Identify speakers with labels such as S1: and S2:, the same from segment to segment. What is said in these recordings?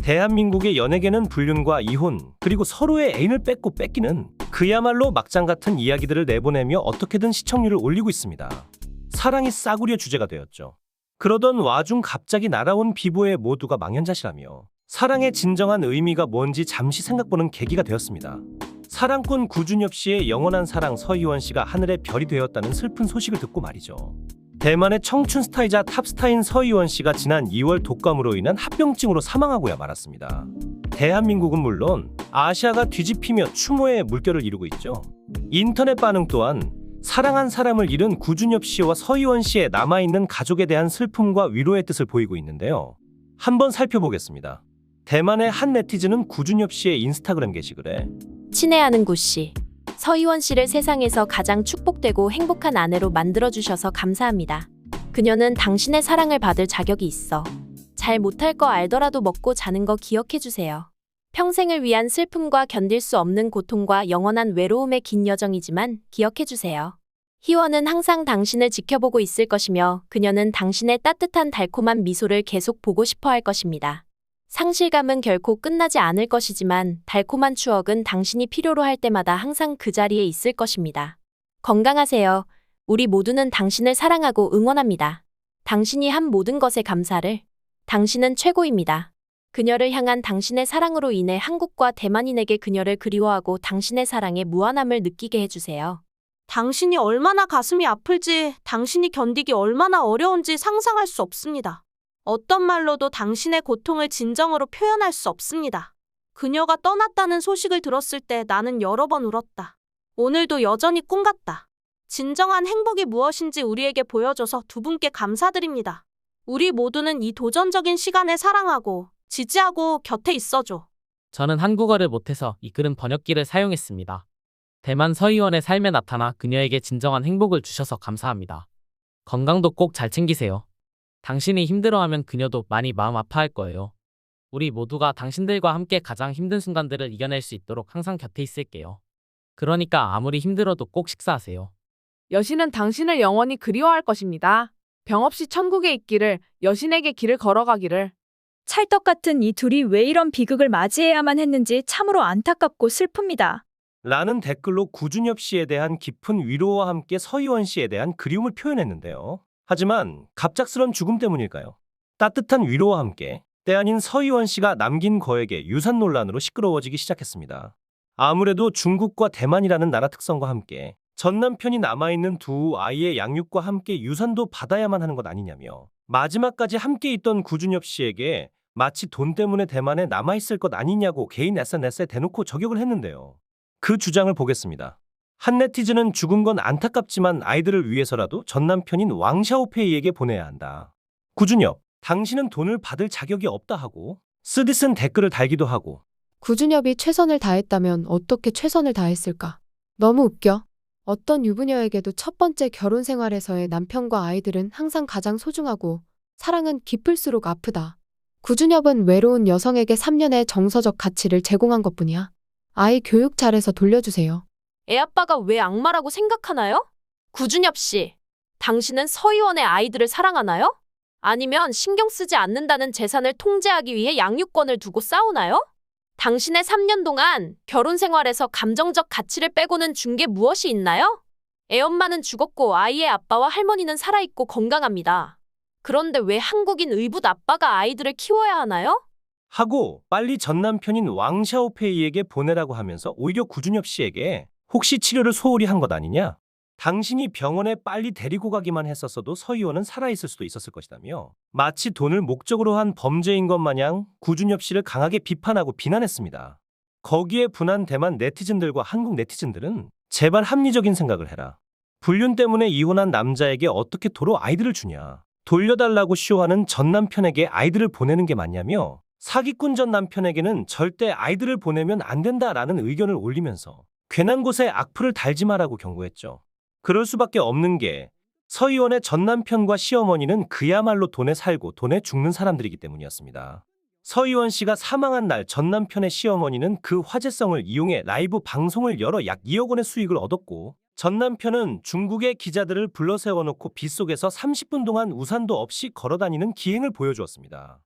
S1: 대한민국의 연예계는 불륜과 이혼, 그리고 서로의 애인을 뺏고 뺏기는 그야말로 막장 같은 이야기들을 내보내며 어떻게든 시청률을 올리고 있습니다. 사랑이 싸구려 주제가 되었죠. 그러던 와중 갑자기 날아온 비보에 모두가 망연자실하며 사랑의 진정한 의미가 뭔지 잠시 생각보는 계기가 되었습니다. 사랑꾼 구준엽 씨의 영원한 사랑 서희원 씨가 하늘의 별이 되었다는 슬픈 소식을 듣고 말이죠. 대만의 청춘 스타이자 탑스타인 서희원 씨가 지난 2월 독감으로 인한 합병증으로 사망하고야 말았습니다. 대한민국은 물론 아시아가 뒤집히며 추모의 물결을 이루고 있죠. 인터넷 반응 또한 사랑한 사람을 잃은 구준엽 씨와 서희원 씨의 남아있는 가족에 대한 슬픔과 위로의 뜻을 보이고 있는데요. 한번 살펴보겠습니다. 대만의 한 네티즌은 구준엽 씨의 인스타그램 게시글에
S2: 친애하는 구씨, 서희원 씨를 세상에서 가장 축복되고 행복한 아내로 만들어주셔서 감사합니다. 그녀는 당신의 사랑을 받을 자격이 있어. 잘 못할 거 알더라도 먹고 자는 거 기억해주세요. 평생을 위한 슬픔과 견딜 수 없는 고통과 영원한 외로움의 긴 여정이지만 기억해주세요. 희원은 항상 당신을 지켜보고 있을 것이며 그녀는 당신의 따뜻한 달콤한 미소를 계속 보고 싶어 할 것입니다. 상실감은 결코 끝나지 않을 것이지만 달콤한 추억은 당신이 필요로 할 때마다 항상 그 자리에 있을 것입니다. 건강하세요. 우리 모두는 당신을 사랑하고 응원합니다. 당신이 한 모든 것에 감사를. 당신은 최고입니다. 그녀를 향한 당신의 사랑으로 인해 한국과 대만인에게 그녀를 그리워하고 당신의 사랑에 무한함을 느끼게 해주세요.
S3: 당신이 얼마나 가슴이 아플지, 당신이 견디기 얼마나 어려운지 상상할 수 없습니다. 어떤 말로도 당신의 고통을 진정으로 표현할 수 없습니다. 그녀가 떠났다는 소식을 들었을 때 나는 여러 번 울었다. 오늘도 여전히 꿈 같다. 진정한 행복이 무엇인지 우리에게 보여줘서 두 분께 감사드립니다. 우리 모두는 이 도전적인 시간에 사랑하고 지지하고 곁에 있어줘.
S4: 저는 한국어를 못해서 이 글은 번역기를 사용했습니다. 대만 서희원의 삶에 나타나 그녀에게 진정한 행복을 주셔서 감사합니다. 건강도 꼭 잘 챙기세요. 당신이 힘들어하면 그녀도 많이 마음 아파할 거예요. 우리 모두가 당신들과 함께 가장 힘든 순간들을 이겨낼 수 있도록 항상 곁에 있을게요. 그러니까 아무리 힘들어도 꼭 식사하세요.
S5: 여신은 당신을 영원히 그리워할 것입니다. 병 없이 천국에 있기를, 여신에게 길을 걸어가기를.
S6: 찰떡 같은 이 둘이 왜 이런 비극을 맞이해야만 했는지 참으로 안타깝고 슬픕니다.
S1: 라는 댓글로 구준엽 씨에 대한 깊은 위로와 함께 서희원 씨에 대한 그리움을 표현했는데요. 하지만 갑작스런 죽음 때문일까요? 따뜻한 위로와 함께 때 아닌 서희원 씨가 남긴 거액의 유산 논란으로 시끄러워지기 시작했습니다. 아무래도 중국과 대만이라는 나라 특성과 함께 전 남편이 남아있는 두 아이의 양육과 함께 유산도 받아야만 하는 것 아니냐며 마지막까지 함께 있던 구준엽 씨에게 마치 돈 때문에 대만에 남아있을 것 아니냐고 개인 SNS에 대놓고 저격을 했는데요. 그 주장을 보겠습니다. 한 네티즌은 죽은 건 안타깝지만 아이들을 위해서라도 전 남편인 왕샤오페이에게 보내야 한다. 구준엽, 당신은 돈을 받을 자격이 없다 하고 쓰디쓴 댓글을 달기도 하고
S7: 구준엽이 최선을 다했다면 어떻게 최선을 다했을까? 너무 웃겨. 어떤 유부녀에게도 첫 번째 결혼 생활에서의 남편과 아이들은 항상 가장 소중하고 사랑은 깊을수록 아프다. 구준엽은 외로운 여성에게 3년의 정서적 가치를 제공한 것뿐이야. 아이 교육 잘해서 돌려주세요.
S2: 애아빠가 왜 악마라고 생각하나요? 구준엽 씨, 당신은 서희원의 아이들을 사랑하나요? 아니면 신경 쓰지 않는다는 재산을 통제하기 위해 양육권을 두고 싸우나요? 당신의 3년 동안 결혼 생활에서 감정적 가치를 빼고는 준 게 무엇이 있나요? 애엄마는 죽었고 아이의 아빠와 할머니는 살아있고 건강합니다. 그런데 왜 한국인 의붓 아빠가 아이들을 키워야 하나요?
S1: 하고 빨리 전 남편인 왕샤오페이에게 보내라고 하면서 오히려 구준엽 씨에게 혹시 치료를 소홀히 한 것 아니냐? 당신이 병원에 빨리 데리고 가기만 했었어도 서희원은 살아있을 수도 있었을 것이다며 마치 돈을 목적으로 한 범죄인 것 마냥 구준엽 씨를 강하게 비판하고 비난했습니다. 거기에 분한 대만 네티즌들과 한국 네티즌들은 제발 합리적인 생각을 해라. 불륜 때문에 이혼한 남자에게 어떻게 도로 아이들을 주냐. 돌려달라고 쇼하는 전 남편에게 아이들을 보내는 게 맞냐며 사기꾼 전 남편에게는 절대 아이들을 보내면 안 된다라는 의견을 올리면서 괜한 곳에 악플을 달지 마라고 경고했죠. 그럴 수밖에 없는 게 서희원의 전 남편과 시어머니는 그야말로 돈에 살고 돈에 죽는 사람들이기 때문이었습니다. 서희원 씨가 사망한 날 전 남편의 시어머니는 그 화제성을 이용해 라이브 방송을 열어 약 2억 원의 수익을 얻었고 전 남편은 중국의 기자들을 불러 세워놓고 빗속에서 30분 동안 우산도 없이 걸어다니는 기행을 보여주었습니다.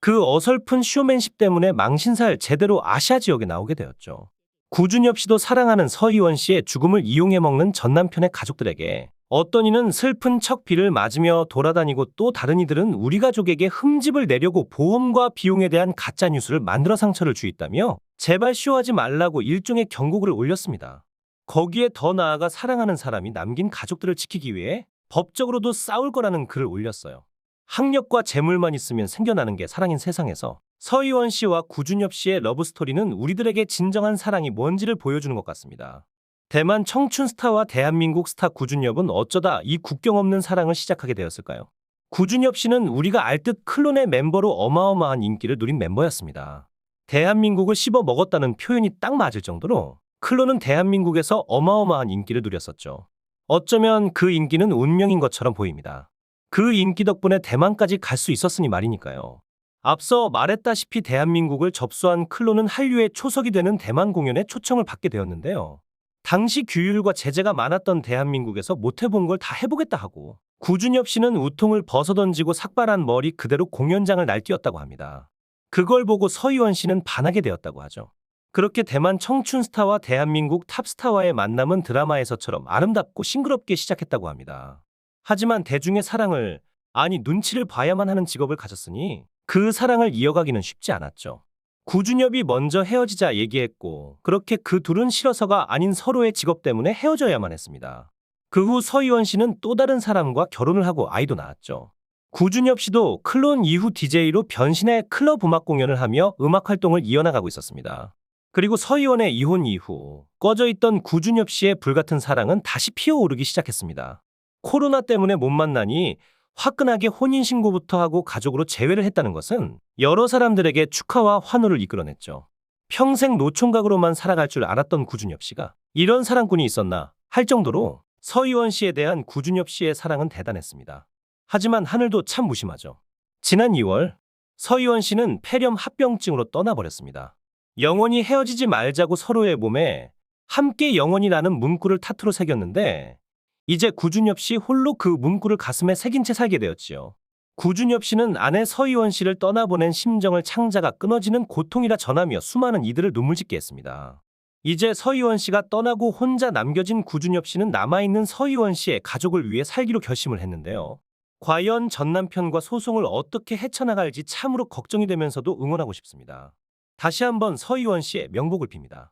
S1: 그 어설픈 쇼맨십 때문에 망신살 제대로 아시아 지역에 나오게 되었죠. 구준엽 씨도 사랑하는 서희원 씨의 죽음을 이용해 먹는 전 남편의 가족들에게 어떤 이는 슬픈 척 비를 맞으며 돌아다니고 또 다른 이들은 우리 가족에게 흠집을 내려고 보험과 비용에 대한 가짜 뉴스를 만들어 상처를 주있다며 제발 쇼하지 말라고 일종의 경고글을 올렸습니다. 거기에 더 나아가 사랑하는 사람이 남긴 가족들을 지키기 위해 법적으로도 싸울 거라는 글을 올렸어요. 학력과 재물만 있으면 생겨나는 게 사랑인 세상에서 서희원 씨와 구준엽 씨의 러브스토리는 우리들에게 진정한 사랑이 뭔지를 보여주는 것 같습니다. 대만 청춘 스타와 대한민국 스타 구준엽은 어쩌다 이 국경 없는 사랑을 시작하게 되었을까요? 구준엽 씨는 우리가 알듯 클론의 멤버로 어마어마한 인기를 누린 멤버였습니다. 대한민국을 씹어 먹었다는 표현이 딱 맞을 정도로 클론은 대한민국에서 어마어마한 인기를 누렸었죠. 어쩌면 그 인기는 운명인 것처럼 보입니다. 그 인기 덕분에 대만까지 갈 수 있었으니 말이니까요. 앞서 말했다시피 대한민국을 접수한 클론은 한류의 초석이 되는 대만 공연에 초청을 받게 되었는데요. 당시 규율과 제재가 많았던 대한민국에서 못해본 걸 다 해보겠다 하고 구준엽 씨는 우통을 벗어던지고 삭발한 머리 그대로 공연장을 날뛰었다고 합니다. 그걸 보고 서희원 씨는 반하게 되었다고 하죠. 그렇게 대만 청춘 스타와 대한민국 탑스타와의 만남은 드라마에서처럼 아름답고 싱그럽게 시작했다고 합니다. 하지만 대중의 사랑을, 아니 눈치를 봐야만 하는 직업을 가졌으니 그 사랑을 이어가기는 쉽지 않았죠. 구준엽이 먼저 헤어지자 얘기했고 그렇게 그 둘은 싫어서가 아닌 서로의 직업 때문에 헤어져야만 했습니다. 그 후 서희원 씨는 또 다른 사람과 결혼을 하고 아이도 낳았죠. 구준엽 씨도 클론 이후 DJ로 변신해 클럽 음악 공연을 하며 음악 활동을 이어나가고 있었습니다. 그리고 서희원의 이혼 이후 꺼져있던 구준엽 씨의 불같은 사랑은 다시 피어오르기 시작했습니다. 코로나 때문에 못 만나니 화끈하게 혼인신고부터 하고 가족으로 재회를 했다는 것은 여러 사람들에게 축하와 환호를 이끌어냈죠. 평생 노총각으로만 살아갈 줄 알았던 구준엽 씨가 이런 사랑꾼이 있었나 할 정도로 서희원 씨에 대한 구준엽 씨의 사랑은 대단했습니다. 하지만 하늘도 참 무심하죠. 지난 2월 서희원 씨는 폐렴 합병증으로 떠나버렸습니다. 영원히 헤어지지 말자고 서로의 몸에 함께 영원이라는 문구를 타투로 새겼는데 이제 구준엽 씨 홀로 그 문구를 가슴에 새긴 채 살게 되었지요. 구준엽 씨는 아내 서희원 씨를 떠나보낸 심정을 창자가 끊어지는 고통이라 전하며 수많은 이들을 눈물짓게 했습니다. 이제 서희원 씨가 떠나고 혼자 남겨진 구준엽 씨는 남아있는 서희원 씨의 가족을 위해 살기로 결심을 했는데요. 과연 전 남편과 소송을 어떻게 헤쳐나갈지 참으로 걱정이 되면서도 응원하고 싶습니다. 다시 한번 서희원 씨의 명복을 빕니다.